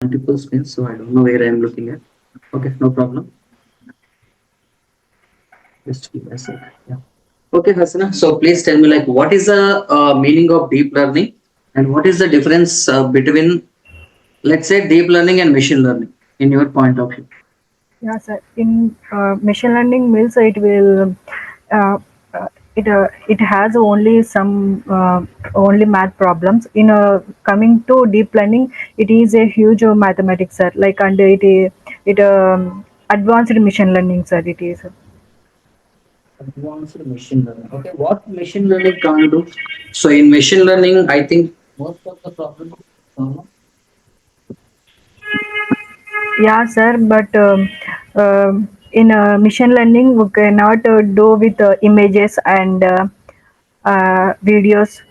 multiple screens, so I don't know where I am looking at. Okay, no problem. Just give me a sec. Yeah. Okay, Hasana. So please tell me, like, what is the meaning of deep learning, and what is the difference between, let's say, deep learning and machine learning, in your point of view? Yeah, sir. In machine learning means it will it has only some only math problems. In coming to deep learning, it is a huge mathematics, sir. Like and it advanced machine learning, sir. It is. Advanced machine learning. Okay, what machine learning can you do? So in machine learning, I think most of the problems. Yeah, sir. But in machine learning, we cannot do with images and videos.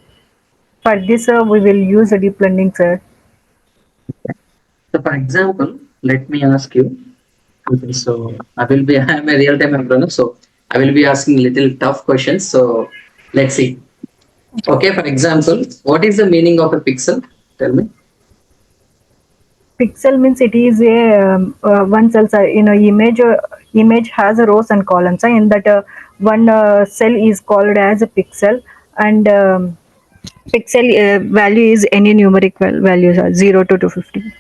For this, we will use deep learning, sir. So for example, let me ask you. Okay, so I will be. I'm a real-time employee, so I will be asking little tough questions. So let's see. Okay, for example, what is the meaning of a pixel? Tell me. Pixel means it is a one cell in a image. Image has a rows and columns. In that one cell is called as a pixel, and pixel value is any numeric values 0 to 250.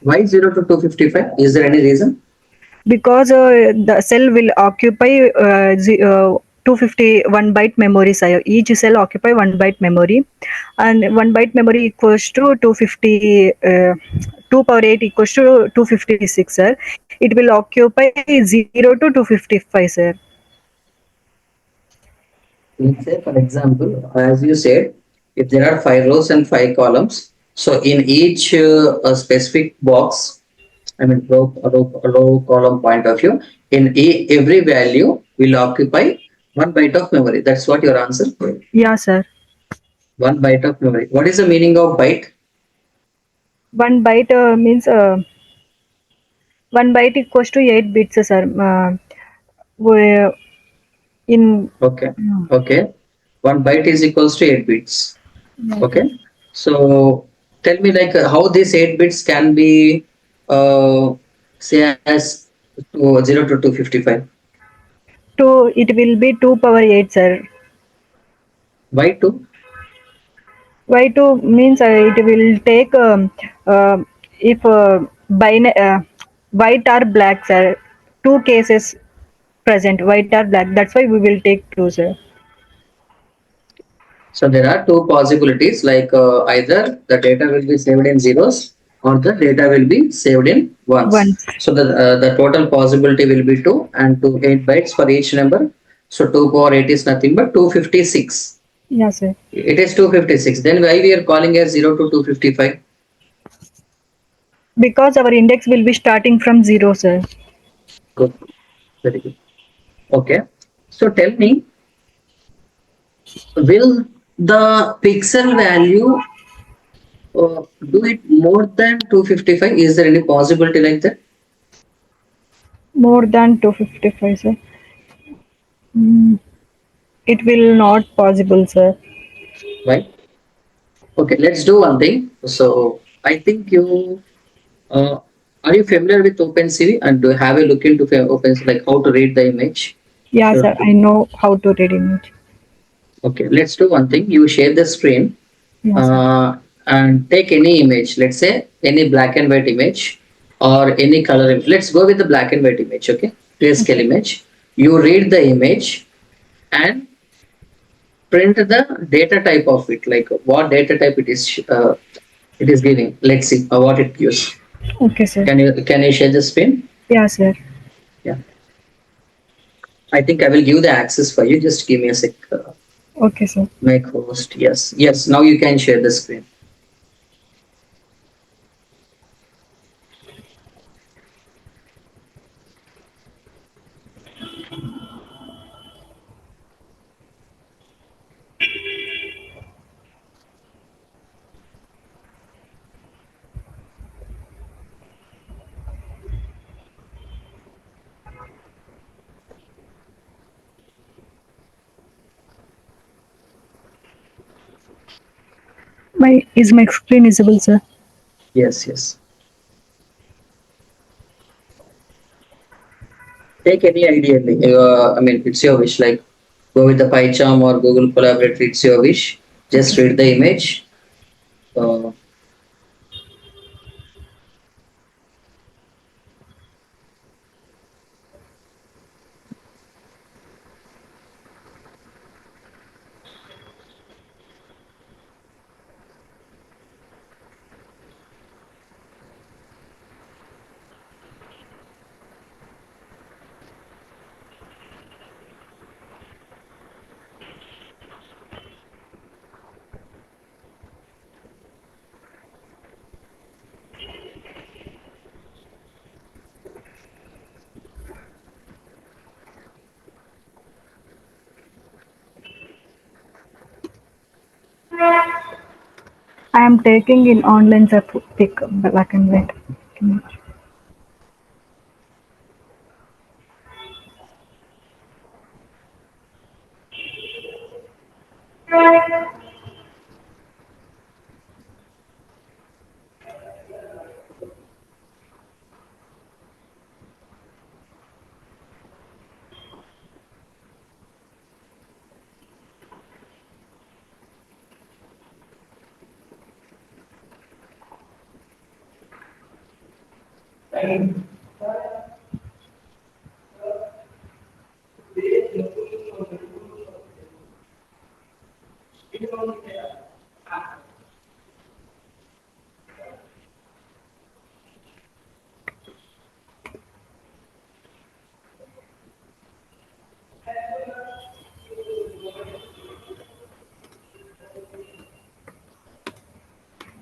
Why 0 to 255? Is there any reason? Because the cell will occupy 251 byte memory size. Each cell occupy 1 byte memory, and 1 byte memory equals to 250 2 power 8 equals to 256, sir. It will occupy 0 to 255, sir. Let's say, for example, as you said, if there are 5 rows and 5 columns, so in each specific box, I mean row column point of view, in every value will occupy 1 byte of memory. That's what your answer. Yeah, sir. 1 byte of memory. What is the meaning of byte? 1 byte means 1 byte equals to 8 bits, sir. We- in Okay, okay. 1 byte is equals to 8 bits. Okay. So tell me, like, how these 8 bits can be uh, say as to 0 to 255. two, it will be 2 power 8, sir. Why 2? Y2 means it will take if white or black, sir. Two cases present, white or black. That's why we will take two, sir. So there are two possibilities, like either the data will be saved in zeros or the data will be saved in ones. Once. So the total possibility will be 2 and 8 bytes for each number. So 2 power 8 is nothing but 256. Yeah, sir. It is 256. Then why we are calling as 0 to 255? Because our index will be starting from zero, sir. Good. Very good. Okay. So tell me, will the pixel value do it more than 255? Is there any possibility like that? More than 255, sir. Mm, it will not possible, sir. Why? Okay, let's do one thing. So I think you uh, are you familiar with OpenCV and do you have a look into OpenCV, like how to read the image? Yeah, Sure. sir. I know how to read image. Okay, let's do one thing. You share the screen Yeah, sir. uh, and take any image. Let's say any black and white image or any color image. Let's go with the black and white image. Okay, grayscale Okay. image. You read the image and print the data type of it, like what data type it is giving. Let's see what it gives. Okay, sir. Can you share the screen? Yeah, sir. Yeah, I think I will give the access for you. Just give me a sec. Okay, sir. Make host. Yes, yes. Now you can share the screen. My screen visible, sir? Yes, yes. Take any idea. I mean, it's your wish. Like, go with the PyCharm or Google Collaborate. It's your wish. Just Okay, read sir. the image. Uh, I am taking in online pick black and white image.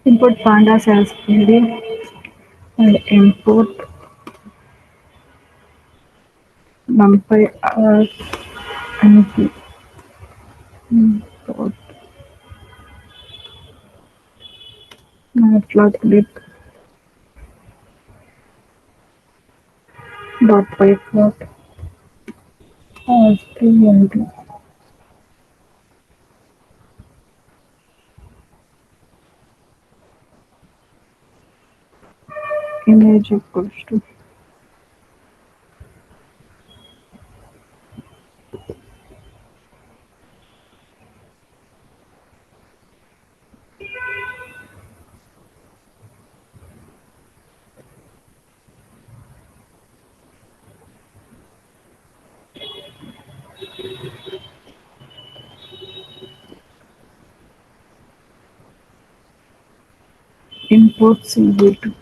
Input pandas as PD and import numpy as np. Dot matplotlib dot pyplot as pnd image equals to import cv2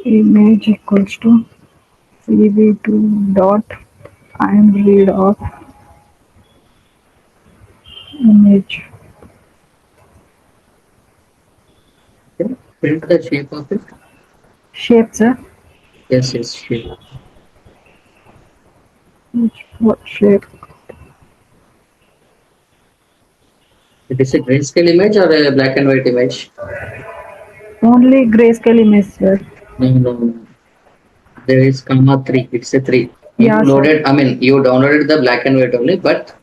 image equals to cv2 dot I'm read of image okay. Print the shape of it. shapes. Yes, yes, shape. Which what shape? It is a grayscale image or a black and white image? Only grayscale image, sir. No, no, no. There is comma three. It's a three. You Yeah, sir. loaded, I mean, you downloaded the black and white only, but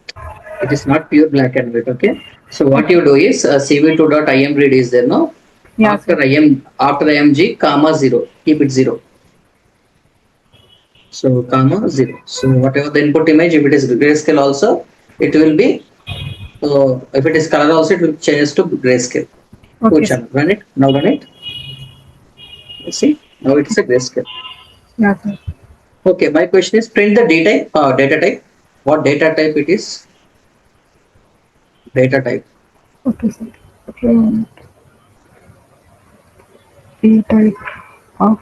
it is not pure black and white. Okay. So what Okay. you do is cv2.imread is there, no? Yeah, sir. After img comma zero. Keep it zero. So comma zero. So whatever the input image, if it is grayscale also, it will be. If it is color also, it will change to grayscale. Go Okay, sir. channel. Run it. Now run it. You see. Now it is a grayscale. Yeah, sir. Okay. My question is print the data type. Data type. What data type it is? Data type. Okay, sir. Print the type of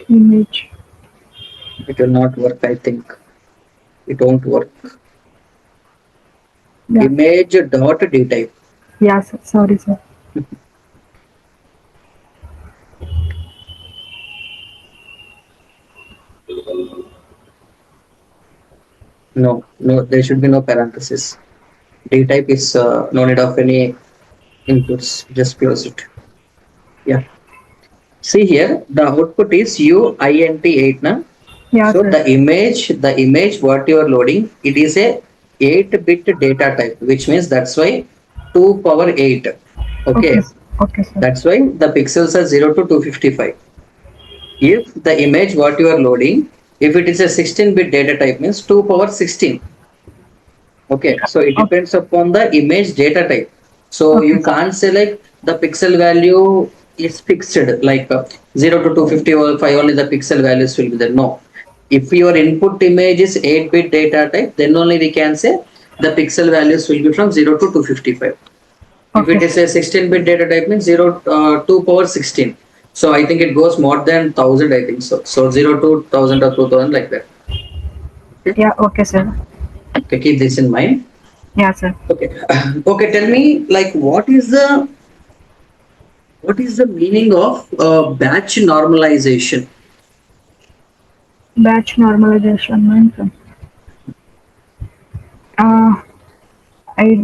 image. It will not work. I think it won't work. Yeah. Image dot dtype. Yeah, sir. Sorry, sir. No, no, there should be no parenthesis. Dtype is no need of any inputs. Just close it. Yeah. See here, the output is UINT8, na? Yeah, So sir. the image what you are loading, it is a 8-bit data type, which means that's why 2 power 8. Okay, Okay, okay, sir. that's why the pixels are 0 to 255. If the image what you are loading, if it is a 16-bit data type, means 2 power 16. Okay, so it Okay, depends upon the image data type. So okay, you sir. can't say like the pixel value is fixed, like 0 to 250 or 5, only the pixel values will be there. No. If your input image is 8-bit data type, then only we can say the pixel values will be from 0 to 255. If Okay, it is sir. a 16-bit data type, means 2 power 16. So I think it goes more than 1000, I think so. So 0 to 1000 or 2000, like that. Okay, Yeah, okay, sir. okay, keep this in mind. Yeah, sir. Okay. Okay, tell me, like, what is the meaning of batch normalization? Batch normalization means uh, I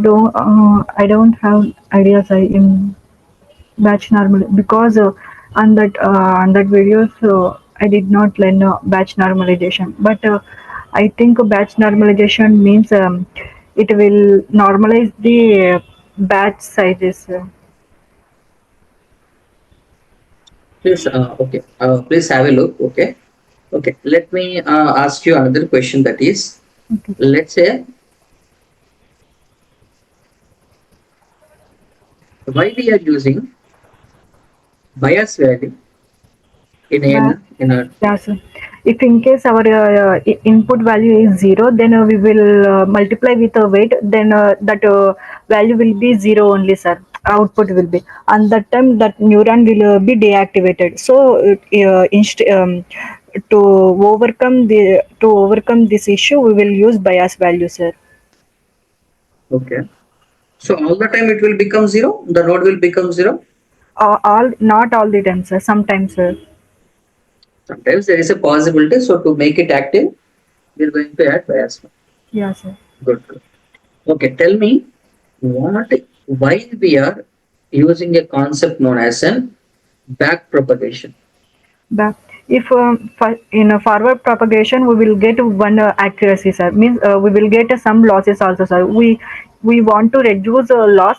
don't have ideas in batch normal because on that videos I did not learn batch normalization. But I think batch normalization means it will normalize the batch sizes. Please have a look. Okay. Okay. Let me ask you another question. That is, Okay. let's say, why we are using bias value in But a yes, if in case our input value is zero, then we will multiply with a weight. Then that value will be zero only, sir. Output will be, and that time that neuron will be deactivated. So to overcome this issue, we will use bias value, sir. okay. So all the time it will become zero. The node will become zero. All not all the time, sir. Sometimes, sir. Sometimes there is a possibility. So to make it active, we are going to add bias. Yeah, sir. Good. Good. Okay. Tell me what why we are using a concept known as an back propagation. But if in a forward propagation we will get one accuracy, sir. Means we will get some losses also, sir. We want to reduce loss.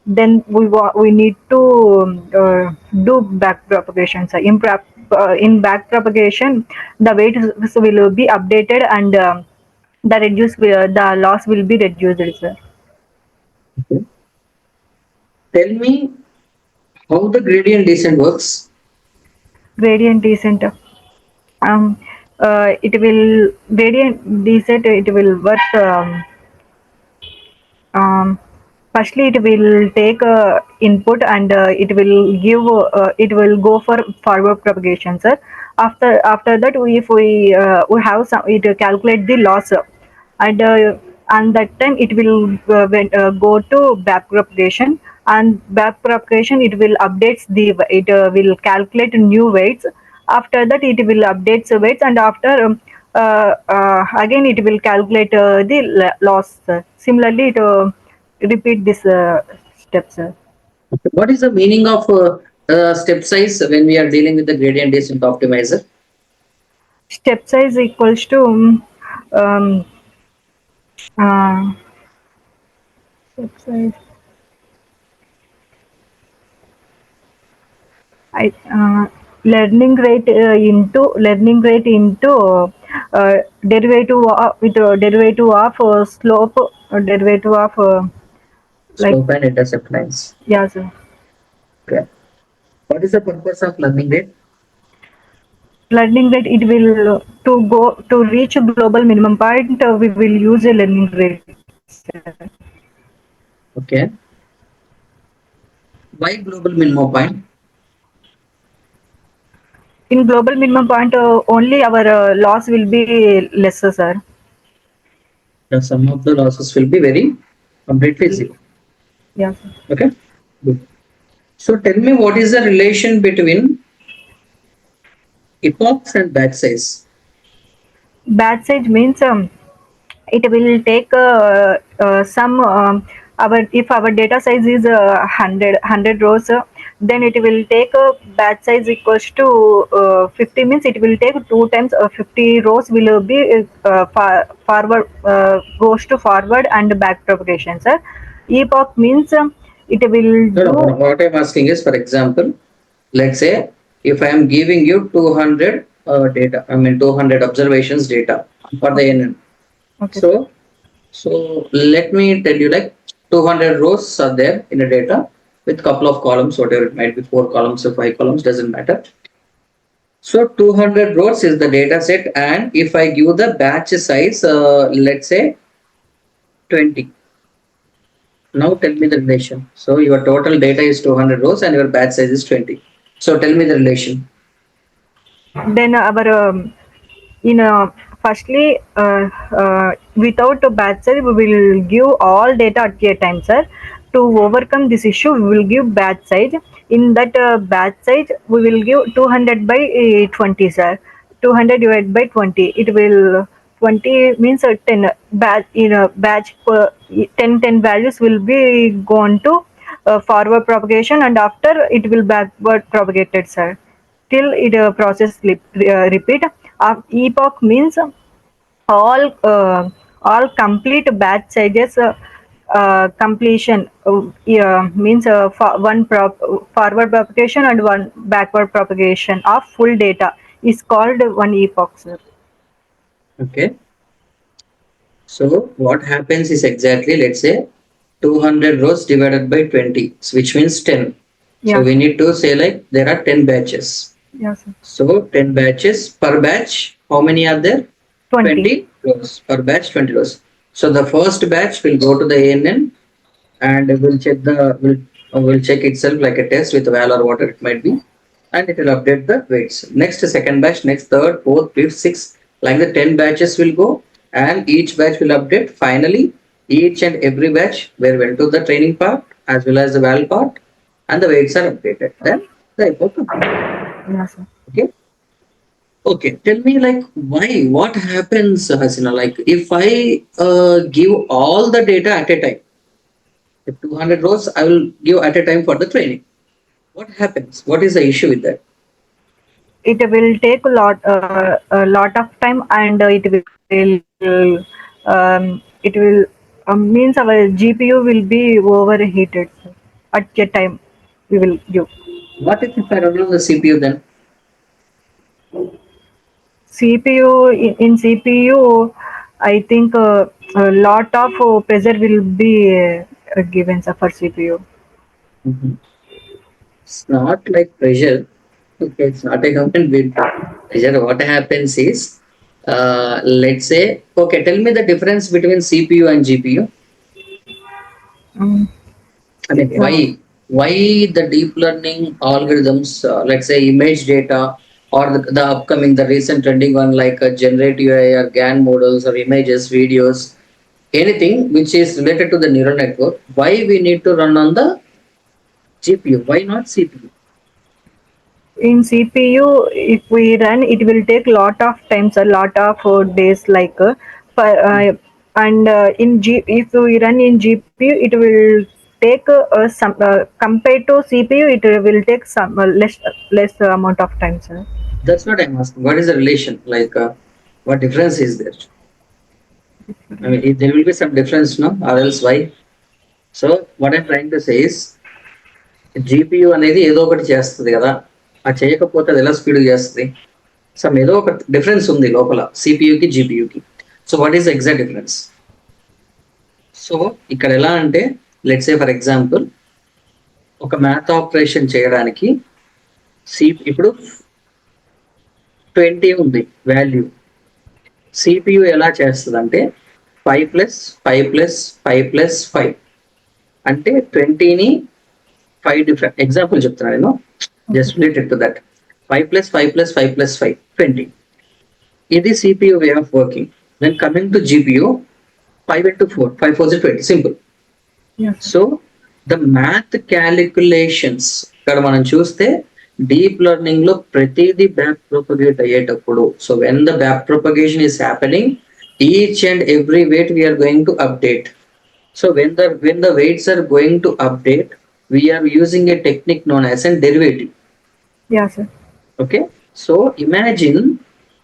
Then we need to do back propagation, sir. In back propagation, the weight will be updated and the loss will be reduced, sir. Okay. Tell me how the gradient descent works. Gradient descent. Um, it will gradient descent. It will work. Um, Firstly, it will take input and it will go for forward propagation, sir. After that, if we have some, it calculate the loss, and that time it will go to back propagation, and back propagation it will updates it will calculate new weights. After that, it will update the weights, and after again it will calculate the loss, sir. Similarly, it repeat this steps, sir. What is the meaning of step size when we are dealing with the gradient descent optimizer? Step size equals to um, uh, step size. I learning rate into derivative with derivative of slope, derivative of like Slope and intercept lines. yeah, sir. Okay. What is the purpose of learning rate? Learning rate, it will to reach global minimum point. We will use a learning rate, sir. Okay. Why global minimum point? In global minimum point, only our loss will be lesser, sir. The sum of the losses will be very completely zero. Yeah, sir. Okay. Good. So tell me what is the relation between epochs and batch size? Batch size means it will take some our if our data size is 100 rows, then it will take a batch size equals to 50 means it will take two times 50 rows will be forward goes to forward and back propagation, sir. Epoch means it will No, no. do. What I'm asking is, for example, let's say if I am giving you 200 data, I mean 200 observations data for the Okay, NN. okay, sir. So, so let me tell you, like 200 rows are there in a data with couple of columns, whatever it might be, 4 columns or 5 columns, doesn't matter. So 200 rows is the data set, and if I give the batch size, let's say 20. Now tell me the relation. So your total data is 200 rows and your batch size is 20. So tell me the relation. Then our in firstly without a batch size we will give all data at a time, sir. To overcome this issue we will give batch size. In that batch size we will give 200 by 20, sir. 200 divided by 20, it will 20 means 10 batch in a batch 10 values will be gone to forward propagation, and after it will backward propagated, sir, till it process repeat. Epoch means all complete batch sizes completion, yeah, means forward propagation and one backward propagation of full data is called one epoch, sir. Okay. So what happens is exactly, let's say 200 rows divided by 20, which means 10. So Yeah, we need to say like there are 10 batches. yeah, sir. So 10 batches per batch. How many are there? 20. 20 rows per batch, 20 rows. So the first batch will go to the ANN and will check itself like a test with val or whatever it might be, and it will update the weights. Next second batch, next third, fourth, fifth, sixth, like the 10 batches will go, and each batch will update. Finally, each and every batch were went to the training part as well as the val part, and the weights are updated. Then the report completed. Yeah, sir. Okay. Okay, tell me like why? What happens, Hasina? Like if I give all the data at a time, if 200 rows, I will give at a time for the training. What happens? What is the issue with that? It will take a lot of time, and it will means our GPU will be overheated, sir, at a time we will give. What if I don't know the CPU then? CPU in CPU, I think a lot of pressure will be given, sir, for CPU. Mhm. It's not like pressure. Okay, it's not a government with pressure. What happens is, let's say, okay, tell me the difference between CPU and GPU. Mm. I mean, why the deep learning algorithms, let's say image data or the upcoming, the recent trending one like generative AI or GAN models or images, videos, anything which is related to the neural network, why we need to run on the GPU? Why not CPU? In CPU, if we run, it will take lot of times, a lot of days, like and if we run in GPU, it will take some compared to CPU, it will take some less amount of time, sir. That's what I'm asking. What is the relation? Like, what difference is there? I mean, there will be some difference, no? Or else why? So, what I'm trying to say is, GPU అనేది ఏదో ఒకటి చేస్తుంది కదా, ఆ చేయకపోతే అది ఎలా speed చేస్తుంది. సమ్ ఏదో ఒక డిఫరెన్స్ ఉంది లోపల సిపియుకి జిపియుకి. So what is exact difference? So ఇక్కడ ఎలా అంటే, లెట్స్ సే ఫర్ ఎగ్జాంపుల్ ఒక మ్యాథ్ ఆపరేషన్ చేయడానికి ఇప్పుడు 20 ఉంది వాల్యూ. సిపియు ఎలా చేస్తుందంటే 5+5+5+5 అంటే 20ని 5 డిఫరెంట్ ఎగ్జాంపుల్ చెప్తున్నాను నేను, Okay. Just related to that. 5+5+5+5 20. ఇది CPU way of working. Then coming to GPU 5 into 4, 5 4 is 20, simple. Yes, sir. So the math calculations ఇక్కడ మనం చూస్తే డీప్ లెర్నింగ్ లో ప్రతిదీ బ్యాక్ ప్రొపగేట్ అయ్యేటప్పుడు, so when the back propagation is happening, each and every weight we are going to update. So when the weights are going to update, we are using a technique known as a derivative. Yeah, sir. Okay, so imagine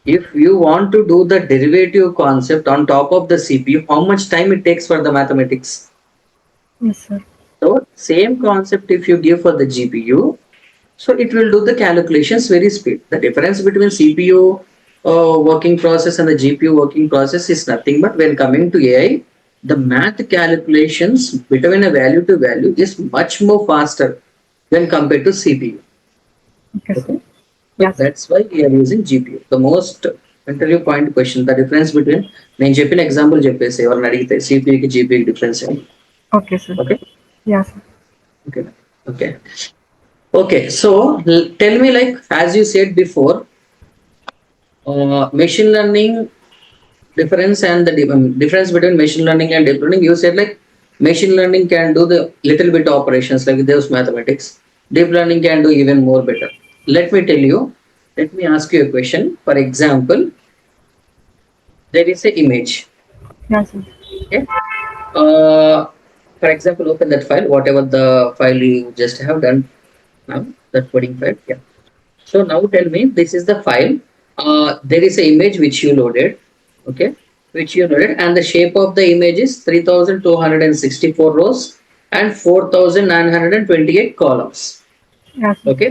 if you want to do the derivative concept on top of the CPU, how much time it takes for the mathematics. Yes, sir. So same concept if you give for the GPU, so it will do the calculations very speed. The difference between CPU working process and the GPU working process is nothing but when coming to AI, the math calculations between a value to value is much more faster when compared to CPU. Okay, sir. Okay, so Yes. that's why we are using GPU. The most interview point question, the difference between నేను చెప్పిన example చెప్పేసి ఎవరిని అడిగితే సిపియుకి జీపీకి difference ఏంటి. Okay, sir. Okay Yes. Okay okay okay. So tell me, like as you said before, machine learning difference and the difference between machine learning and deep learning. You said like machine learning can do the little bit operations like those mathematics. Deep learning can do even more better. Let me tell you. Let me ask you a question. For example, there is a image. Yes, sir. Okay. Uh, for example, open that file, whatever the file you just have done now, that coding file. Yeah. So now tell me, this is the file. There is an image which you loaded, okay, which you loaded, and the shape of the image is 3264 rows and 4928 columns. Yes, sir. Okay.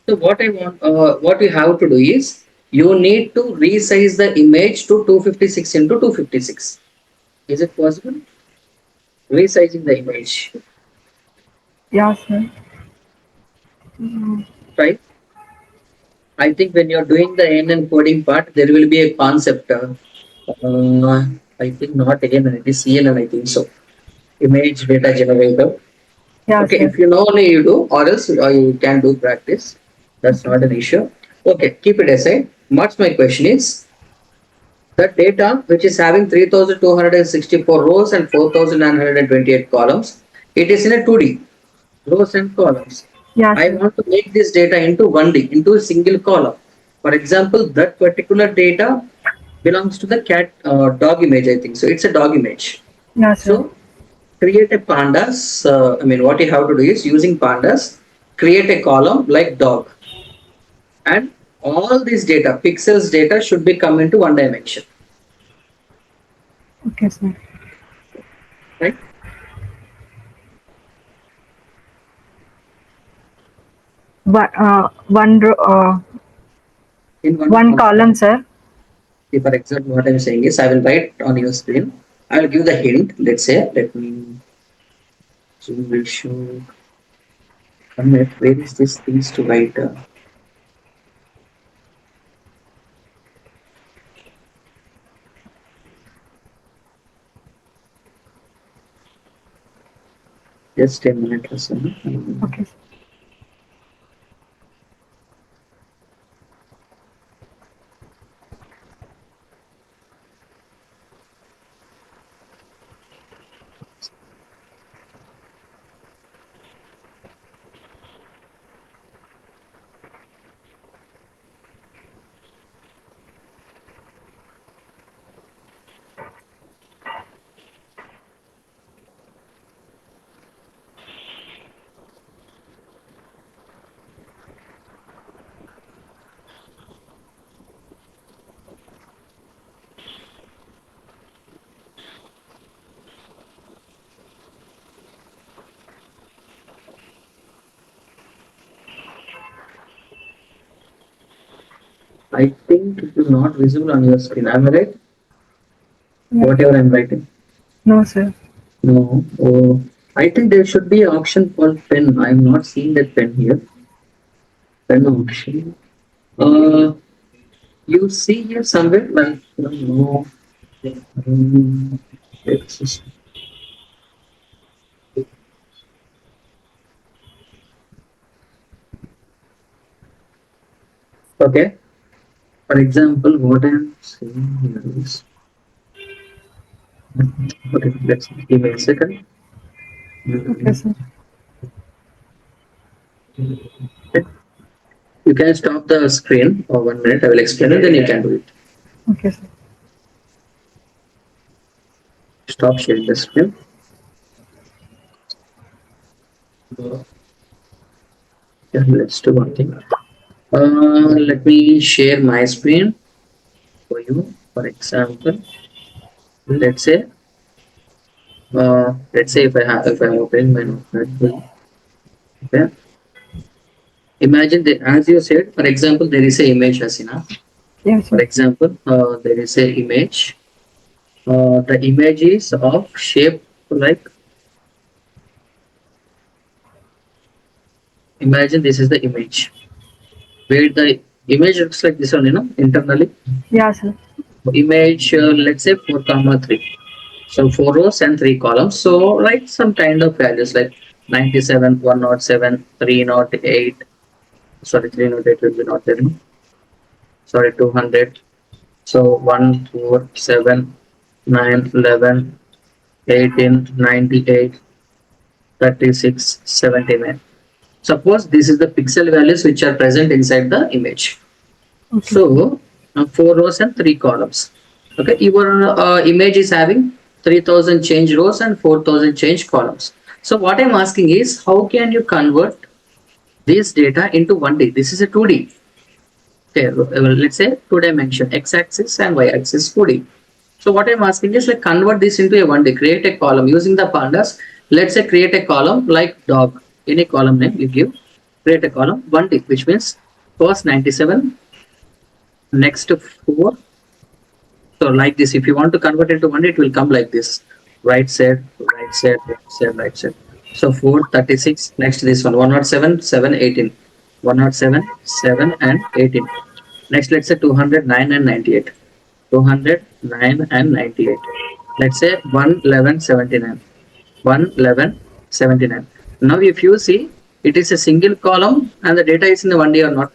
So what you have to do is you need to resize the image to 256 into 256. Is it possible? Resizing the image, Yes, sir. right? I think when you're doing the NN coding part, there will be a concept. I think not again, it is CNN, I think so. Image data generator. Yes, Okay, sir. if you know only you do, or else you can do practice. That's Okay, not sir. an issue. Okay, keep it aside. What's my question is the data which is having 3264 rows and 4928 columns, it is in a 2D, rows and columns. Yes, I sir. want to make this data into 1D, into a single column. For example, that particular data belongs to the cat dog image, I think. So it's a dog image. Yes, sir. So create a pandas. I mean, what you have to do is using pandas, create a column like dog, and all this data, pixels data, should be come into one dimension, Okay, sir. right? In one One column. column, sir. See, for example, what I'm saying is, I will write on your screen. I will give the hint. Let's say, let me zoom ratio. One minute. Where is this things to write? Just a minute or so. Okay, sir. I think it is not visible on your screen. Am I right? Yeah. Whatever I'm writing. No, sir. No. Oh, I think there should be an option called pen. I'm not seeing that pen here. Pen option. Uh, you see here somewhere like no. It's okay. For example, what I'm saying here is okay. Let's give me a second. Okay, sir. You can stop the screen for 1 minute. I will explain it. Then you can do it. Okay, sir. Stop sharing the screen. Yeah, let's do one thing. Let me share my screen for you. For example, let's say, if I open my notepad, okay. Imagine that, as you said, for example, there is a image, Hasina. Yes, For sir. example, there is a image. The image is of shape like, imagine this is the image where the image looks like this one, internally. Yeah, sir. Image, let's say 4 comma 3. So 4 rows and 3 columns. So write some kind of values like 97, 107, 308. Sorry, 308 will be not there. No? Sorry, 200. So 1, 4, 7, 9, 11, 18, 98, 36, 79. Suppose this is the pixel values which are present inside the image. Okay, sir. So 4 rows and 3 columns. Okay, your image is having 3000 change rows and 4000 change columns. So what I'm asking is, how can you convert this data into 1D? This is a 2D. Okay, well, let's say 2 dimension, x-axis and y-axis 2D. So what I'm asking is, like, convert this into a 1D. Create a column using the pandas. Let's say create a column like dog. Any column name you give, create a column 1D, which means first 97, next 4. So like this, if you want to convert into 1D, it will come like this. Right side, right side, right side, right side. So 436, next this one, 107, 7, 18. 107, 7 and 18. Next, let's say 209 and 98. 209 and 98. Let's say 111, 79. 111, 79. Now if you see, it is a single column and the data is in the 1D or not.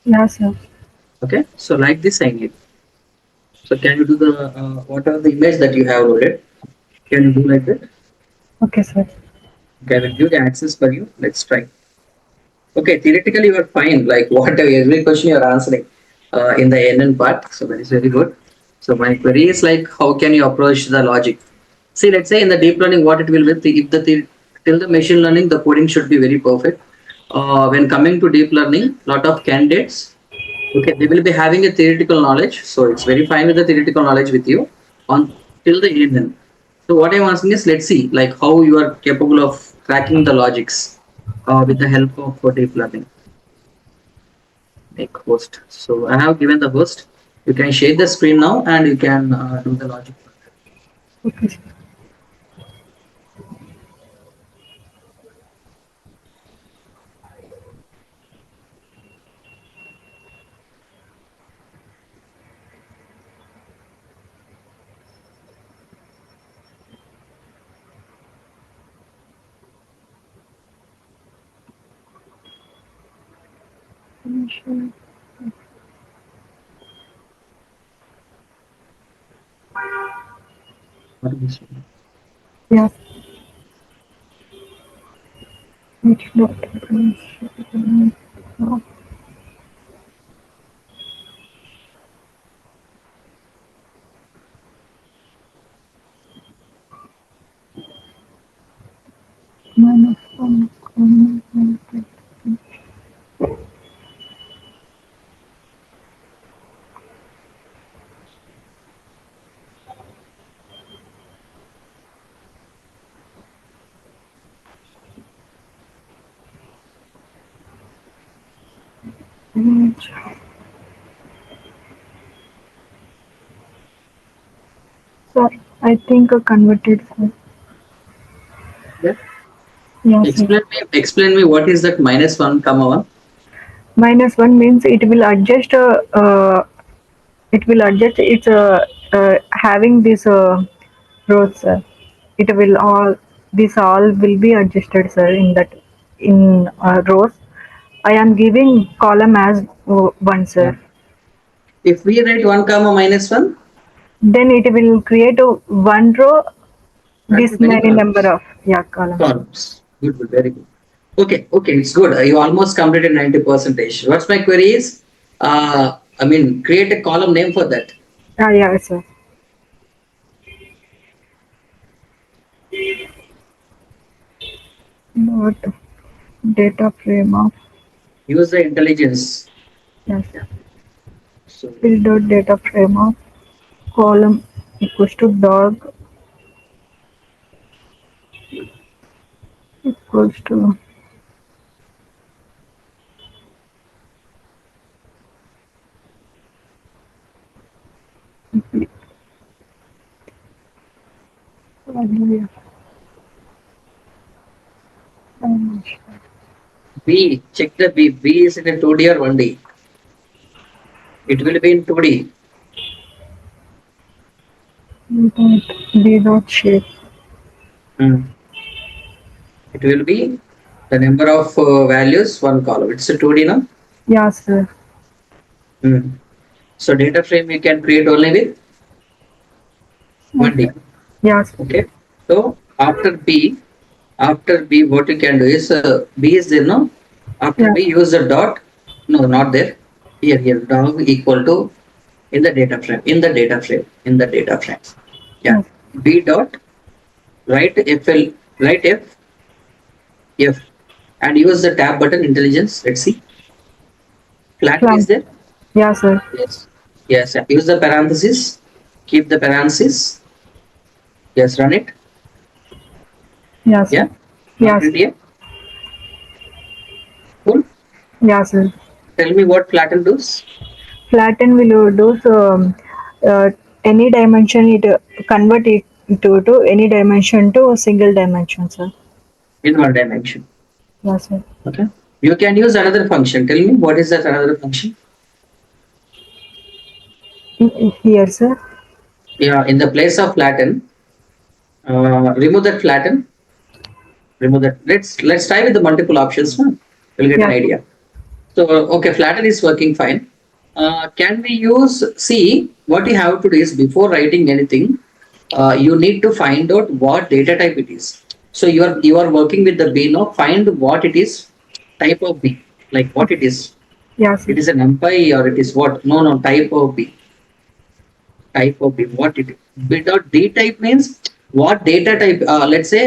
Yeah, sir. Okay, so like this I need. So can you do the what are the image that you have loaded? Can you do like that? Okay, sir. Okay, I will give the access for you. Let's try. Okay, theoretically you are fine. Like whatever every question you are answering in the NN part. So that is very good. So my query is like, how can you approach the logic? See, let's say in the deep learning, what it will be, if till the machine learning, the coding should be very perfect. When coming to deep learning, lot of candidates, okay, they will be having a theoretical knowledge. So it's very fine with the theoretical knowledge with you on till the end. So what I'm asking is, let's see like how you are capable of cracking the logics with the help of deep learning. Make host. So I have given the host. You can share the screen now and you can do the logic. Okay, sir. What is this one? Yeah. It's not. Minus one. Image. Sir, I think converted, sir. Yeah. Yeah, sir. Explain me what is that minus one comma one? Minus one means it will adjust its having this rows, sir. It will all this all will be adjusted, sir, in that in rows. I am giving column as one, Yeah. sir. If we write one comma minus one, Then it will create a one row and this many many columns. number of, yeah, columns. Columns. Good, good, very good. Okay, it's good. You almost completed 90 percentage. What's my query is, I mean, create a column name for that. Ah, yeah, sir. What? Data frame of, Use the intelligence. yes, Yeah. So build out data frame of column equals to dog equals to value dimension. B, check the B. B is in a 2D or 1D. It will be in 2D. B dot shape. Mm. It will be the number of values, one column. It's a 2D now. Yeah, sir. Mm. So data frame you can create only with Yes, 1D. sir. Yeah, sir. Okay. So after B, what you can do is B is there no. After Yeah. B, use the dot. No, not there. Here, dog equal to in the data frame. In the data frame. In the data frame. Yeah. Yes. B dot write FL write F and use the tab button intelligence. Let's see. Flatten Flat. is there? Yeah, sir. Yes. Yes. Use the parenthesis. Keep the parenthesis. Yes. Run it. Yeah, sir. Yeah. Not Yeah, print sir. here. Cool. Yeah, sir. Tell me what flatten does Flatten will do so, uh, any dimension it convert it to any dimension to a single dimension, sir. in one dimension. Yes, sir. Okay. You can use another function. Tell me what is that another function? Here, sir. Yeah. In the place of flatten, remove that flatten. Remove that. Let's try with the multiple options. Huh? We'll get an Yes. idea. So okay, flatten is working fine. Can we use see what you have to do is before writing anything, you need to find out what data type it is. So you are working with the B now. Find what it is, type of B, like what it Okay. is. Yes, It sir. is a numpy or it is what? No, type of B. Type of B. What it is? B dot D type means what data type? Let's say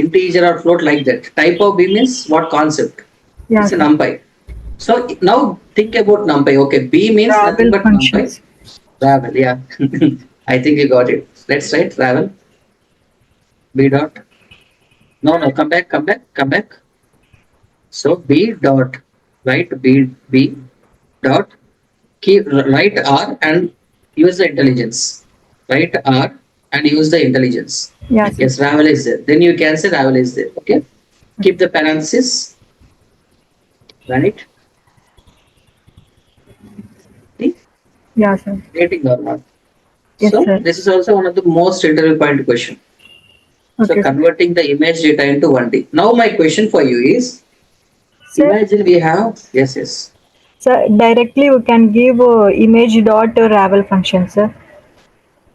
integer or float like that. Type of B means what concept? It's Yes, a sir. numpy. So now think about numpy. Okay, B means nothing Travel but numpy. functions. Travel, yeah. I think you got it. Let's write travel. B dot. No, come back. So B dot, right? B dot. Keep write R and use the intelligence. Write R and use the intelligence. Yes, sir. Yes, travel is there. Then you can say travel is there. Okay. Keep the parenthesis. Run it. See, Yes, sir. rating or not. Yes, So sir. this is also one of the most interview point question. So Okay, sir. converting the image data into 1D. Now my question for you is, Sir, imagine we have, yes. sir, directly we can give image dot ravel function, sir.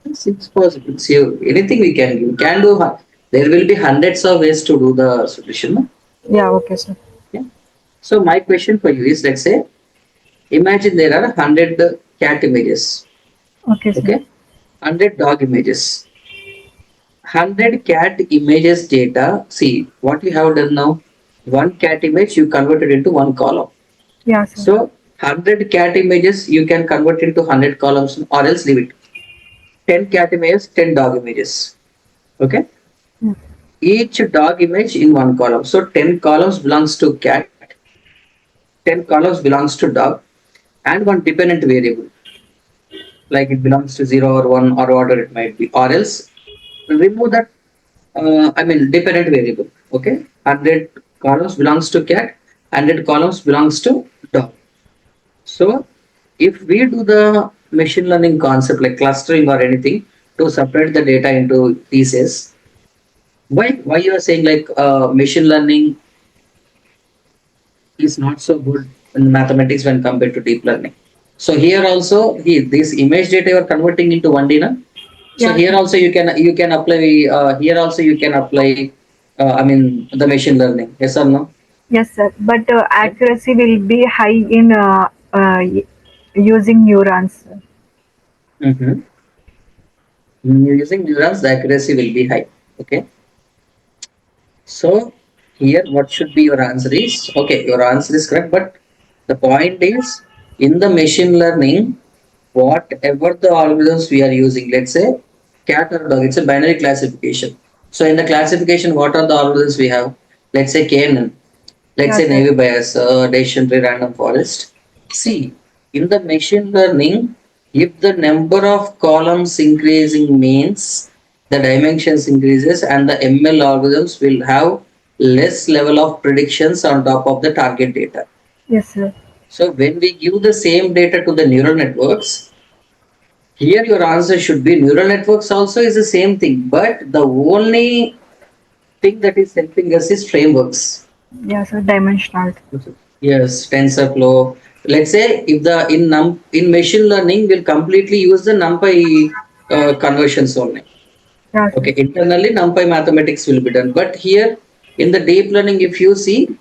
It's possible. See, anything we can do. We can do, there will be hundreds of ways to do the solution. No? Yeah, okay, sir. Yeah. So my question for you is, let's say, imagine there are 100 cat images, Okay, sir. okay? 100 dog images. 100 cat images data. See, what you have done now, one cat image you converted into one column. Yeah, sir. So 100 cat images you can convert into 100 columns or else leave it. 10 cat images, 10 dog images. Okay. Yeah. Each dog image in one column. So 10 columns belongs to cat, 10 columns belongs to dog, and one dependent variable. Like it belongs to 0 or 1 or whatever it might be. Or else remove that dependent variable. Okay. 100 columns belongs to cat, 100 columns belongs to dog. So if we do the machine learning concept like clustering or anything to separate the data into pieces, why you are saying like machine learning is not so good in mathematics when compared to deep learning? So here also this image data you are converting into 1D na? So Yeah, here sir. also you can apply here also you can apply the machine learning. Yes or no? Yes, sir. But Yeah. accuracy will be high in using neurons. Mm-hmm. Using neurons, the accuracy will be high. Okay. So Here, what should be your answer is okay, your answer is correct, but the point is in the machine learning, whatever the algorithms we are using, let's say cat or dog, it's a binary classification. So, in the classification, what are the algorithms we have? Let's say KNN, let's Yeah, say sir. naive Bayes, decision tree random forest. See, in the machine learning, if the number of columns increasing means the dimensions increases and the ML algorithms will have less level of predictions on top of the target data. Yes, sir. So when we give the same data to the neural networks, here your answer should be neural networks also is the same thing, but the only thing that is helping us is frameworks. Yeah, sir. Dimensional. Yes, TensorFlow. Let's say if the in machine learning will completely use the NumPy conversions only. Yeah, sir. Okay, internally NumPy mathematics will be done. But here in the deep learning, if you see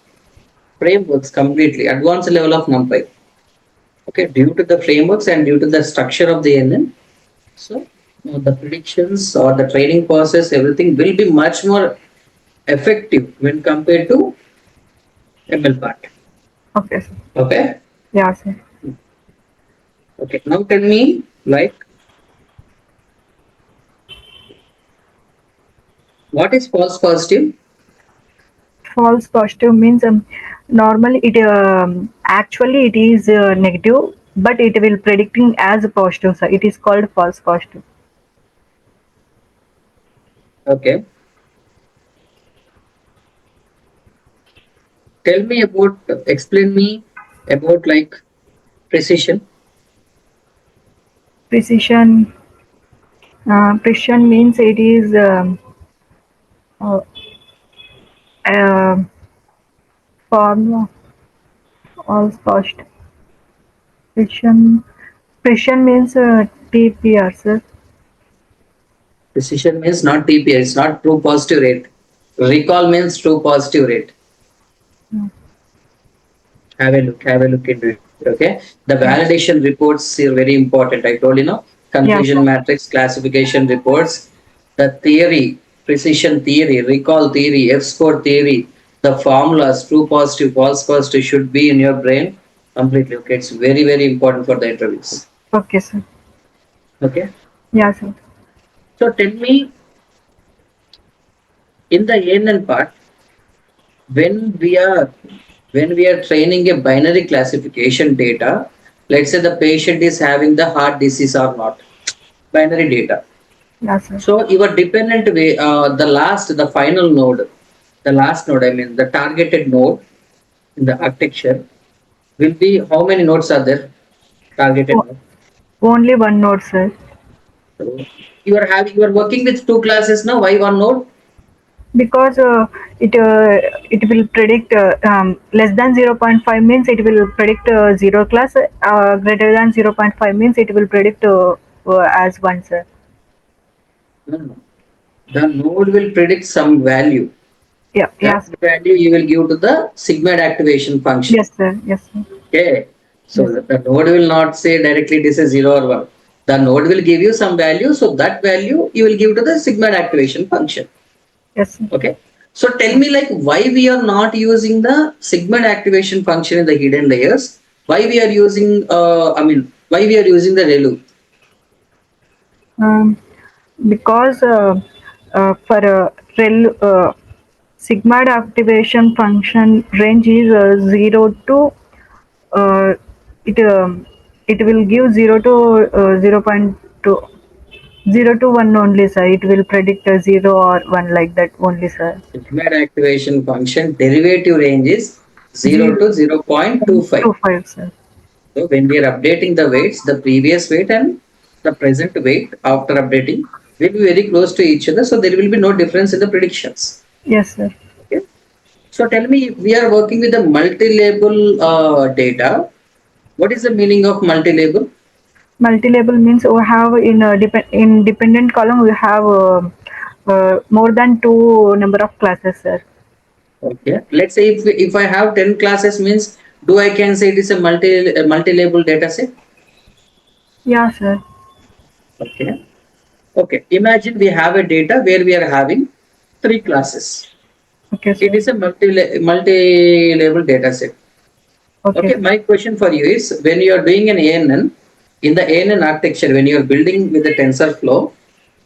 frameworks completely advanced level of NumPy. Okay, due to the frameworks and due to the structure of the NN, so the predictions or the training process, everything will be much more effective when compared to ML part. Okay, sir. Okay. Yeah, sir. Okay. Now tell me, like, what is false positive? False positive means normally it actually it is negative, but it will predicting as a positive. So it is called false positive. Okay. Tell me about, explain me about like precision. Precision. Precision means it is uh, uh, form false positive. Precision. Precision means TPR, sir. Precision means not TPS, it's not true positive rate. Recall means true positive rate. Have a look into it. Okay. The Yeah. validation reports are very important. I told you, no, Yeah, confusion sir. matrix classification reports, the theory, precision theory, recall theory, F score theory, the formulas, true positive, false positive should be in your brain completely. Okay. It's very, very important for the interviews. Okay, sir. Okay. Yeah, sir. So tell me in the ANN part, when we are training a binary classification data, let's say the patient is having the heart disease or not, binary data. Yeah, sir. So your dependent way, the final node, the last node, I mean the targeted node in the architecture will be how many nodes are there? Targeted O- node. Only one node, sir. So you are working with two classes now. Why one node? Because it will predict less than 0.5 means it will predict 0 class, greater than 0.5 means it will predict as 1, sir. No, no. The node will predict some value. Yeah, That yes. value you will give to the sigmoid activation function. Yes, sir. Yes, sir. Okay. So Yes. the node will not say directly this is 0 or 1. The node will give you some value. So that value you will give to the sigmoid activation function. Yes, sir. Okay. So tell me like why we are not using the sigmoid activation function in the hidden layers. Why we are using, why we are using the ReLU. Um, because for sigma activation function range is 0 to uh, it it will give 0 to 0.2, 0 to 1 only, sir. It will predict a 0 or 1 like that only, sir. Sigmoid activation function derivative range is 0 0 to 0.25. to 5, sir. So when we are updating the weights, the previous weight and the present weight after updating will be very close to each other. So there will be no difference in the predictions. Yes, sir. Okay. So tell me, if we are working with the multi-label data, what is the meaning of multi-label? Multi-label means we have in dependent column we have more than two number of classes, sir. Okay. Let's say if I have 10 classes means, do I can say it is a multi-label data set? Yeah, sir. Okay. Okay. Imagine we have a data where we are having three classes. Okay, It sir. is a multi-level data set. Okay, Okay, sir. my question for you is when you are doing an ANN, in the ANN architecture, when you are building with the TensorFlow,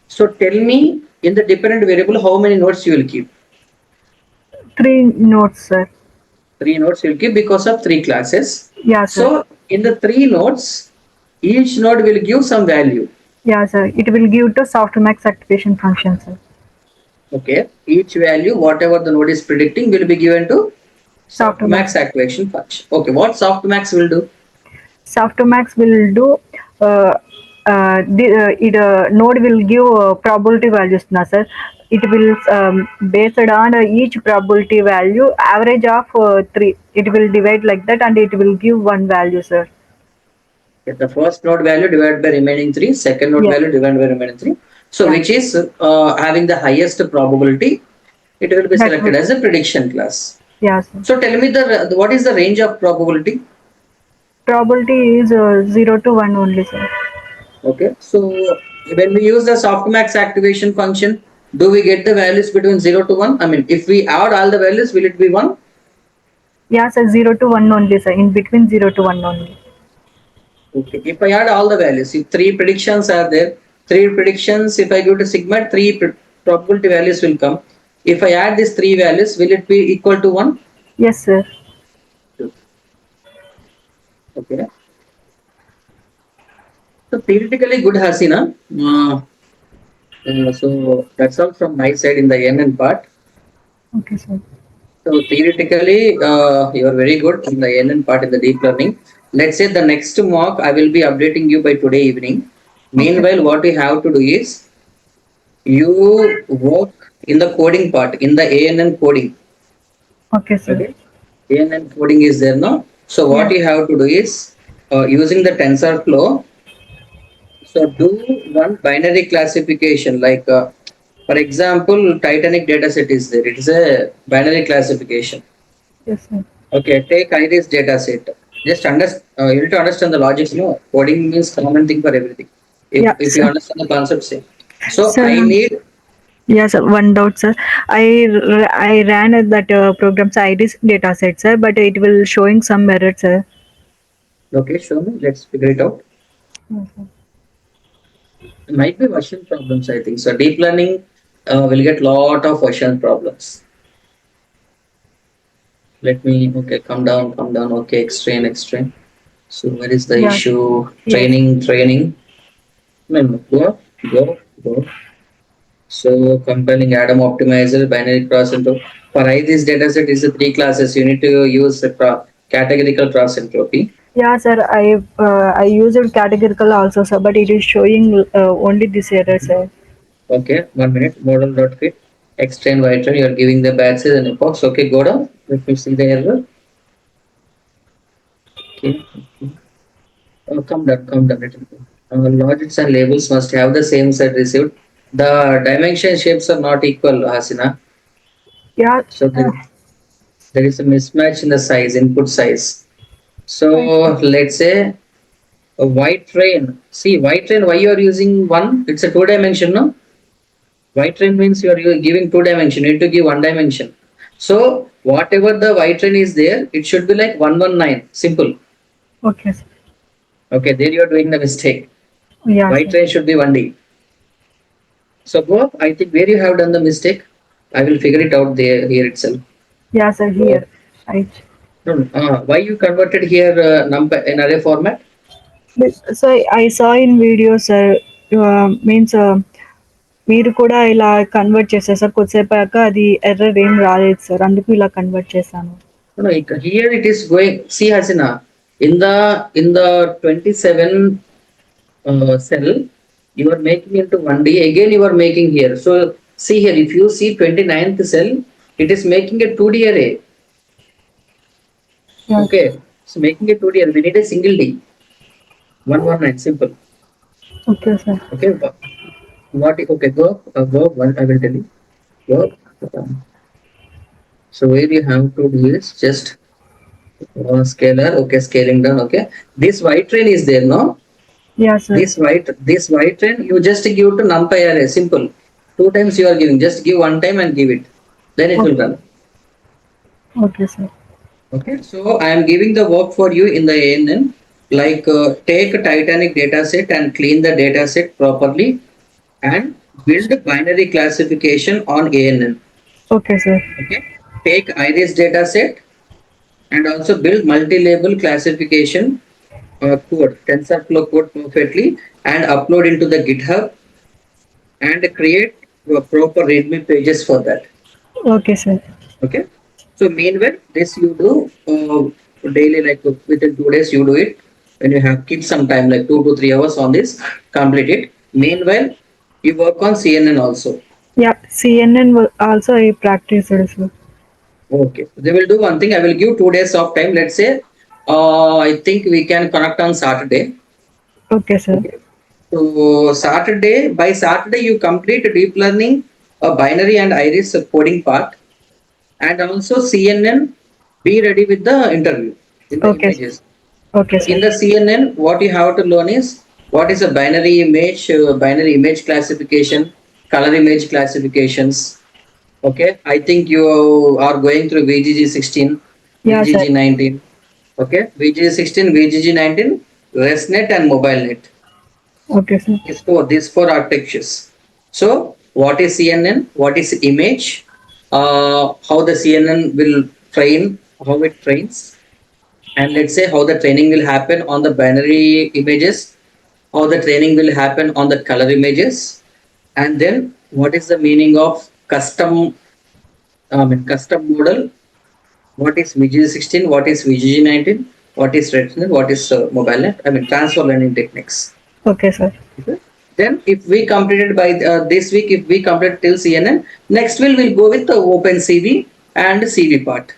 so tell me in the dependent variable how many nodes you will keep. Three notes, sir. Three nodes you will keep because of three classes. Yeah, sir. So in the three nodes, each node will give some value. Yeah, sir. It will give to softmax activation function, sir. Okay, each value, whatever the node is predicting, will be given to Softmax. softmax activation function. Okay, what softmax will do? Softmax will do it node will give probability values na sir. It will based on each probability value average of 3. It will divide like that and it will give one value, sir. Get the first node value divided by remaining three, second node Yeah, value divided by remaining three. So yeah, which is having the highest probability, it will be that selected will, as a prediction class. yeah, sir. So tell me the what is the range of probability? Probability is 0 to 1 only, sir. Okay, so when we use the softmax activation function, do we get the values between 0 to 1? I mean, if we add all the values, will it be 1? Yeah, sir. 0 to 1 only, sir. In between 0 to 1 only. Okay, if I add all the values, if three predictions are there, three predictions, if I go to sigma, probability values will come. If I add these three values, will it be equal to 1? Yes, sir. Okay. So theoretically good, Hasina. So that's all from my side in the NN part. Okay, sir. So theoretically, you are very good in the NN part in the deep learning. Let's say the next mock I will be updating you by today evening. Okay, Meanwhile, sir. what you have to do is you work in the coding part, in the ANN coding. Okay, sir. Okay, ANN coding is there now. So what Yeah. you have to do is using the TensorFlow. So do one binary classification like, for example, Titanic dataset is there. It is a binary classification. Yes, sir. Okay, take iris dataset. Just understand. You need to understand the logic. No, coding means common thing for everything. Yeah, If you sir. understand the concept, say. So I Sir, need. yes, sir. One doubt, sir. I ran that program's IDs data set, sir, but it will showing some errors, sir. Okay, show me. Let's figure it out. Yes, sir. It might be version problems. I think so. Deep learning will get lot of version problems. Let me. Okay, come down, come down. Okay, extrain, extrain. So where is the Yes, issue? yes, Training. No, no, go. So compiling Adam optimizer, binary cross entropy. For I this dataset is the three classes. You need to use the categorical cross entropy. yeah, sir. I used categorical also, sir, but it is showing only this error, sir. Okay, 1 minute. Model dot fit. Extend white you are giving the batches and epochs. Okay, go down. Let me see the error. Okay. Come down. Little bit. Logics and labels must have the same set received. The dimension shapes are not equal, Hasina. Yeah, So there is a mismatch in the size, input size. So I, let's say a white train. See, white train, why you are using one? It's a two dimension, no? White train means you are giving two dimension. You need to give one dimension. So whatever the white train is there, it should be like 119. Simple. okay, sir. Okay, there you are doing the mistake. Yeah, White sir. train should be 1D. So go up. I think where you have done the mistake, I will figure it out there here itself. Yeah, sir. Go Here, up. right. No, no. Why you converted here number in array format? So I saw in videos, sir. Means మీరు కూడా ఇలా convert చేశారు sir కొద్దిసేపాక అది error ఏం రాలేదు sir అందుకు ఇలా convert చేశాను. No, no, here it is going. See, Hasina, in the 27 cell, you are making into 1D. Again, you are making here. So see here, if you see 29th cell, it is making a 2D array. Yes. Okay, so making a 2D array, we need a single D. 119, simple. Okay, sir. Okay, okay, go up one. I will tell you. Go up. So where you have to do is just scalar. Okay, scaling down. Okay, this white train is there, no? Yeah, sir. This white train you just give to numpy array simple. Two times you are giving. Just give one time and give it. Then it will Okay. run. Okay, sir. Okay, so I am giving the work for you in the ANN. Like take a Titanic dataset and clean the dataset properly and build binary classification on ANN. Okay, sir. Okay, take iris dataset and also build multi-label classification code, TensorFlow code perfectly and upload into the GitHub and create proper README pages for that. Okay, sir. Okay. So meanwhile, this you do daily, like within 2 days, you do it. When you have keep some time, like 2 to 3 hours on this, complete it. Meanwhile, you work on CNN also. Yeah, CNN will also I practice it, sir. Okay. They will do one thing. I will give 2 days of time. Let's say, I think we can connect on Saturday. Okay, sir. Okay. So Saturday, by Saturday, you complete deep learning, binary and iris coding part, and also CNN. Be ready with the interview in the Okay, sir. images. Okay, So in sir. the CNN, what you have to learn is what is a binary image classification, color image classifications. Okay, I think you are going through VGG 16, Yeah, sir. VGG 19. Okay, VGG 16, VGG 19, ResNet and MobileNet. Okay, sir. These four architectures. So, what is CNN? What is image? How the CNN will train? How it trains? And let's say how the training will happen on the binary images, how the training will happen on the color images, and then what is the meaning of custom model, what is VGG16, what is VGG19, what is retinal, what is MobileNet, transfer learning techniques. Okay, sir. Okay. Then if we completed by this week, if we complete till CNN, next we'll go with the open CV and CV part.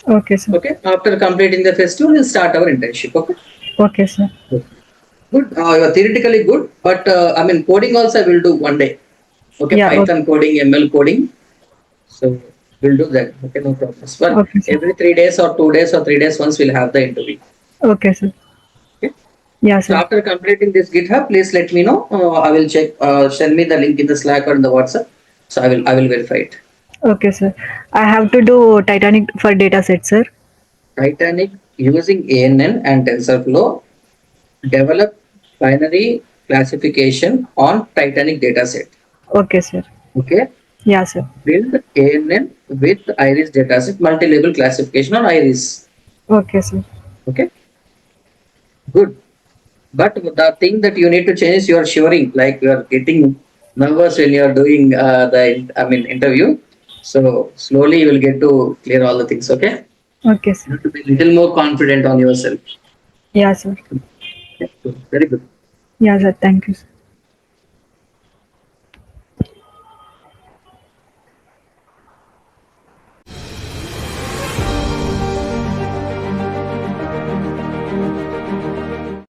Okay, sir. Okay. After completing the festival, we'll start our internship. Okay. Okay, sir. Good. You're theoretically good, but coding also I will do one day. Okay, Yeah. Okay, Python coding, ML coding. So we'll do that. Okay, no problems. But okay, sir. every 3 days or 2 days or 3 days once we'll have the interview. Okay, sir. Okay. Yeah, So sir. after completing this GitHub, please let me know. I will check. Send me the link in the Slack or in the WhatsApp. So I will verify it. Okay, sir. I have to do Titanic for data set, sir. Titanic using ANN and TensorFlow develop binary classification on Titanic dataset. Okay, sir. Okay. Yeah, sir. Build ANN with iris dataset multi-label classification on iris. Okay, sir. Okay, good. But the thing that you need to change is you are shivering, like you are getting nervous when you are doing the interview. So slowly you will get to clear all the things. Okay, Okay, you sir. have to be a little more confident on yourself. Yeah, sir. Okay, good. Very good. Yeah, sir. Thank you, sir.